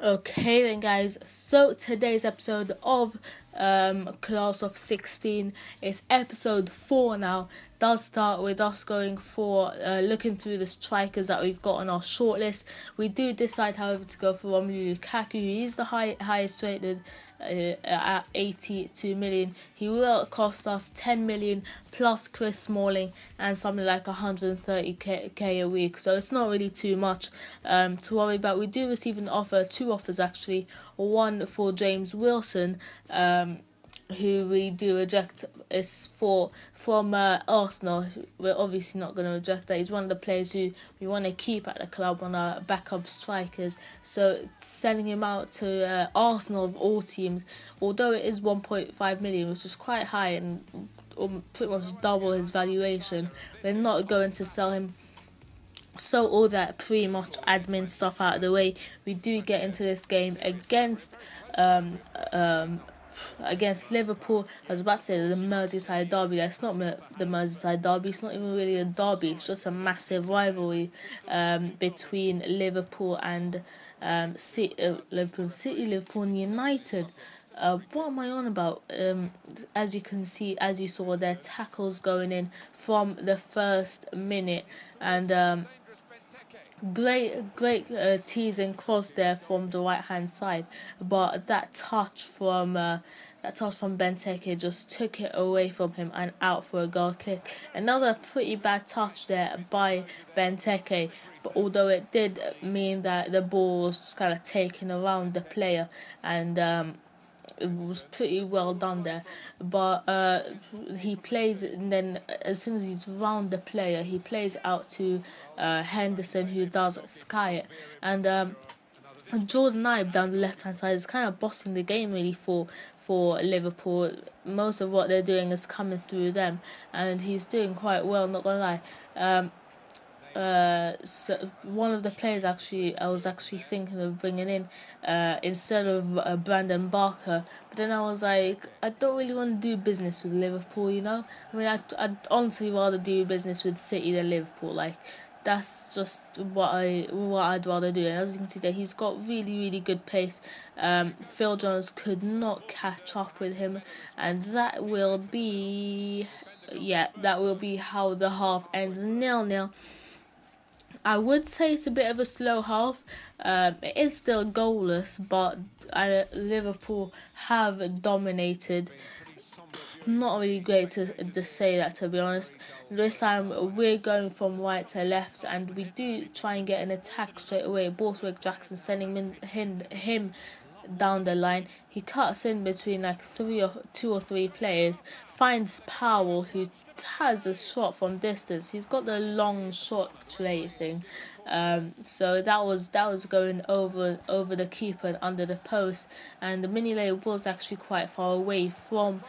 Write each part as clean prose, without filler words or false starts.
Okay then guys, so today's episode of Class of 16 is episode 4 now. Does start with us going for looking through the strikers that we've got on our shortlist. We do decide, however, to go for Romelu Lukaku. He is the highest rated at 82 million. He will cost us 10 million plus Chris Smalling and something like 130k a week. So it's not really too much to worry about. We do receive two offers actually. One for James Wilson, who we do reject, is from Arsenal. We're obviously not going to reject that. He's one of the players who we want to keep at the club on our backup strikers. So sending him out to Arsenal of all teams, although it is 1.5 million, which is quite high and pretty much double his valuation, we're not going to sell him. So all that pretty much admin stuff out of the way, we do get into this game against Liverpool. I was about to say the Merseyside derby. It's not the Merseyside derby. It's not even really a derby. It's just a massive rivalry between Liverpool and Liverpool and United. What am I on about? As you saw, their tackles going in from the first minute, and great teasing cross there from the right hand side, but that touch from Benteke just took it away from him and out for a goal kick. Another pretty bad touch there by Benteke, but although it did mean that the ball was just kind of taken around the player, and it was pretty well done there, but he plays, and then as soon as he's round the player, he plays out to Henderson, who does sky it, and Jordan Ibe down the left hand side is kind of bossing the game really for Liverpool. Most of what they're doing is coming through them, and he's doing quite well, not gonna lie. So one of the players I was actually thinking of bringing in instead of Brandon Barker, but then I was like, I don't really want to do business with Liverpool, you know. I mean, I'd honestly rather do business with City than Liverpool. Like, that's just what I'd rather do. And as you can see there, he's got really good pace. Phil Jones could not catch up with him, and that will be how the half ends 0-0. I would say it's a bit of a slow half. It is still goalless, but Liverpool have dominated. Not really great to say that, to be honest. This time we're going from right to left, and we do try and get an attack straight away. Borthwick Jackson sending him down the line. He cuts in between like two or three players, finds Powell, who has a shot from distance. He's got the long shot tray thing, so that was going over the keeper and under the post, and the Mignolet was actually quite far away from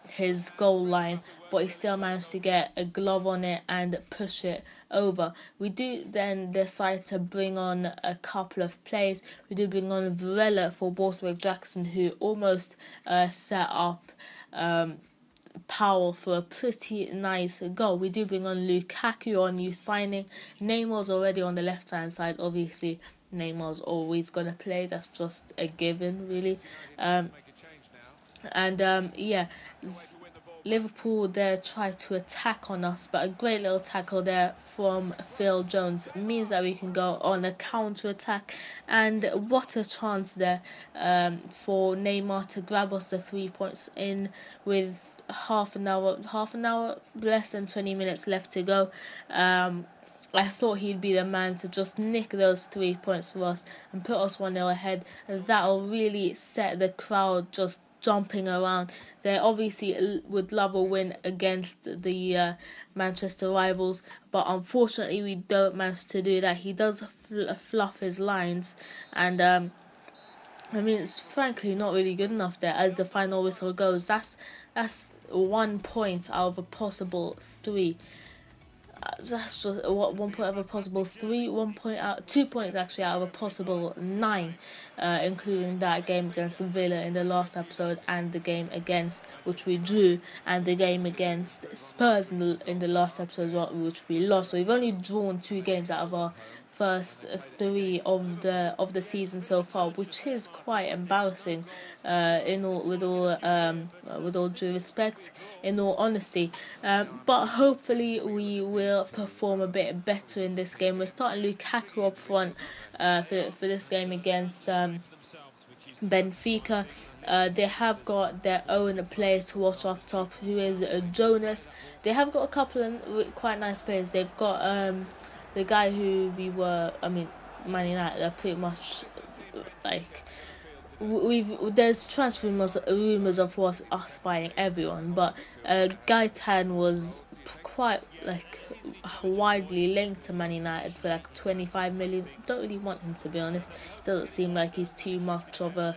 his goal line, but he still managed to get a glove on it and push it over. We do then decide to bring on a couple of players. We do bring on Varela for Borthwick Jackson, who almost set up Powell for a pretty nice goal. We do bring on Lukaku, our new signing. Neymar's already on the left hand side. Obviously, Neymar's always going to play. That's just a given, really. Liverpool there tried to attack on us, but a great little tackle there from Phil Jones means that we can go on a counter attack, and what a chance there for Neymar to grab us the 3 points in with half an hour, less than 20 minutes left to go. I thought he'd be the man to just nick those 3 points for us and put us 1-0 ahead. That'll really set the crowd just jumping around. They obviously would love a win against the Manchester rivals, but unfortunately we don't manage to do that. He does fluff his lines, and I mean, it's frankly not really good enough there. As the final whistle goes, that's 1 point out of a possible 3. that's just what 1 point out of a possible 3, 1 point out, 2 points actually out of a possible 9, including that game against Villa in the last episode, and the game against which we drew, and the game against Spurs in the last episode as well, which we lost. So we've only drawn 2 games out of our first 3 of the season so far, which is quite embarrassing. With all due respect, in all honesty, but hopefully we will perform a bit better in this game. We're starting Lukaku up front for this game against Benfica. They have got their own player to watch up top, who is Jonas. They have got a couple of quite nice players. They've got the guy who Man United are pretty much like there's transfer rumors of us buying everyone, but Gaitan was quite like widely linked to Man United for like 25 million. Don't really want him, to be honest. It doesn't seem like he's too much of a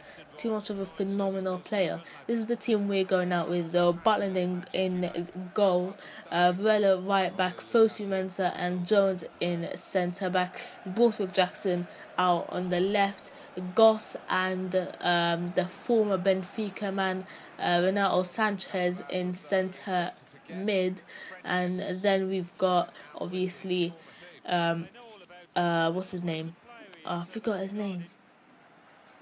phenomenal player. This is the team we're going out with though. Butland in goal, Varela right back, Fosu Mensah and Jones in centre back, Borthwick Jackson out on the left, Goss and the former Benfica man Renato Sanchez in centre mid, and then we've got obviously what's his name? I forgot his name.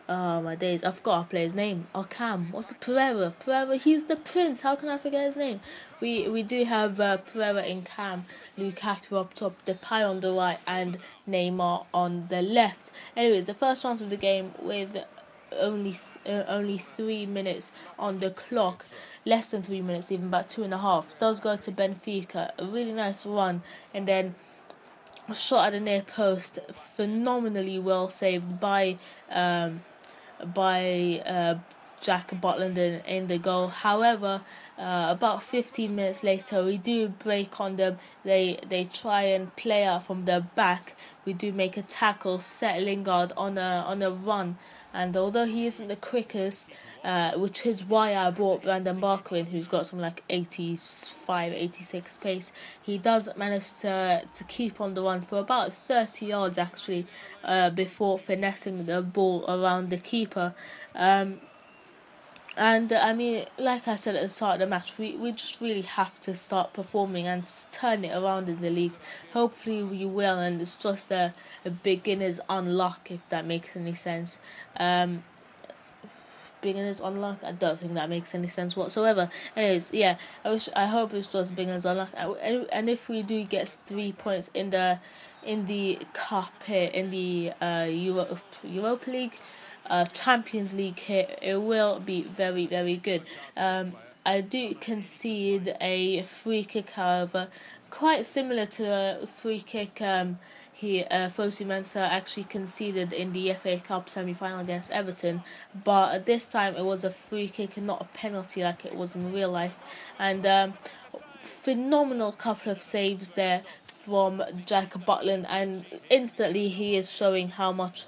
Oh my days, I forgot our player's name. Oh, Cam. What's it? Pereira. Pereira, he's the prince. How can I forget his name? We do have Pereira in Cam, Lukaku up top, Depay on the right, and Neymar on the left. Anyways, the first chance of the game with only 3 minutes on the clock, less than 3 minutes, even about 2.5, does go to Benfica. A really nice run, and then a shot at the near post, phenomenally well saved by Jack Butland in the goal. However, about 15 minutes later, we do break on them. They try and play out from the back. We do make a tackle, set Lingard on a run, and although he isn't the quickest, which is why I brought Brandon Barker in, who's got some like 85, 86 pace, he does manage to keep on the run for about 30 yards actually, before finessing the ball around the keeper. And like I said at the start of the match, we just really have to start performing and turn it around in the league. Hopefully we will, and it's just a beginner's unluck, if that makes any sense. Beginner's unluck, I don't think that makes any sense whatsoever. Anyways, yeah, I hope it's just beginner's unluck, and if we do get 3 points in the cup here, in the Europa League, Champions League here, it will be very, very good. I do concede a free kick, however, quite similar to the free kick Fosu Mensah actually conceded in the FA Cup semi-final against Everton, but this time it was a free kick and not a penalty like it was in real life. And phenomenal couple of saves there from Jack Butland, and instantly he is showing how much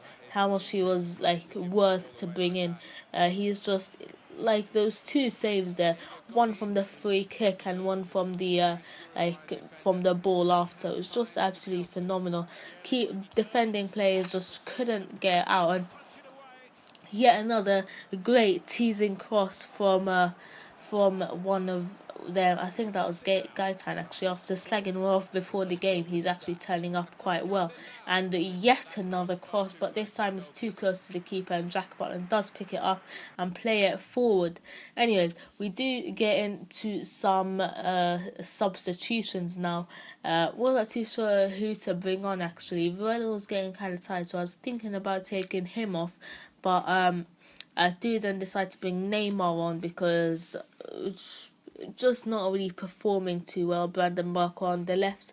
he was like worth to bring in. He is just like those 2 saves there, one from the free kick and one from the from the ball after. It was just absolutely phenomenal. Keep defending players just couldn't get out, and yet another great teasing cross from one of them. I think that was Gaitan actually. After slagging him off before the game, he's actually turning up quite well. And yet another cross, but this time it's too close to the keeper, and Jack Butland does pick it up and play it forward. Anyways, we do get into some substitutions now. Wasn't that too sure who to bring on actually. Varela was getting kind of tired, so I was thinking about taking him off, but I do then decide to bring Neymar on because it's just not really performing too well. Brandon Barker on the left,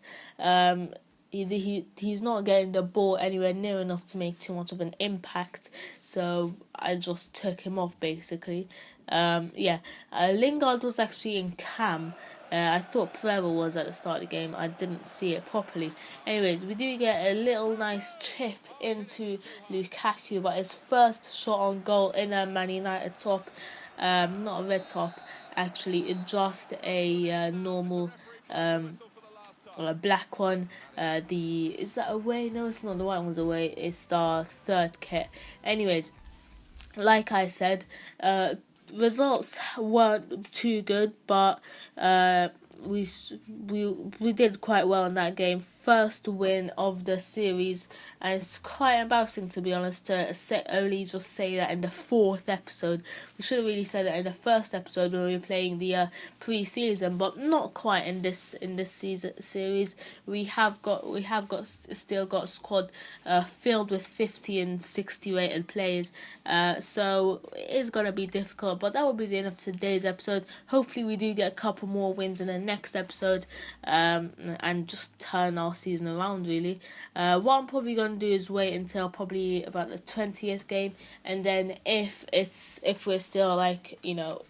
he's not getting the ball anywhere near enough to make too much of an impact, so I just took him off basically. Lingard was actually in Cam. I thought Pereira was at the start of the game. I didn't see it properly. Anyways, we do get a little nice chip into Lukaku, but his first shot on goal in a Man United top, not a red top actually, just a normal black one. Is that away? No, it's not. The white one's away. It's the third kit. Anyways, like I said, results weren't too good, but we we did quite well in that game. First win of the series, and it's quite embarrassing, to be honest, to only just say that in the fourth episode. We should have really said it in the first episode when we were playing the pre-season, but not quite in this series. We have still got a squad filled with 50 and 60 rated players, so it is gonna be difficult. But that will be the end of today's episode. Hopefully, we do get a couple more wins in the next episode, and just turn our season around, really. What I'm probably going to do is wait until probably about the 20th game, and then if we're still, like,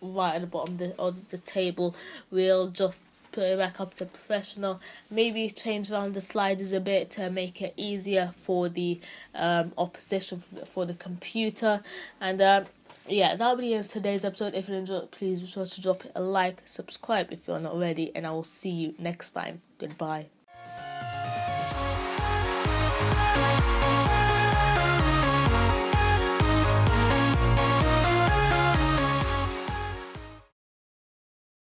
right at the bottom of the table, we'll just put it back up to professional. Maybe change around the sliders a bit to make it easier for the opposition, for the computer. And yeah, that'll be the end of today's episode. If you enjoyed, please be sure to drop it a like, subscribe if you're not already, and I will see you next time. Goodbye.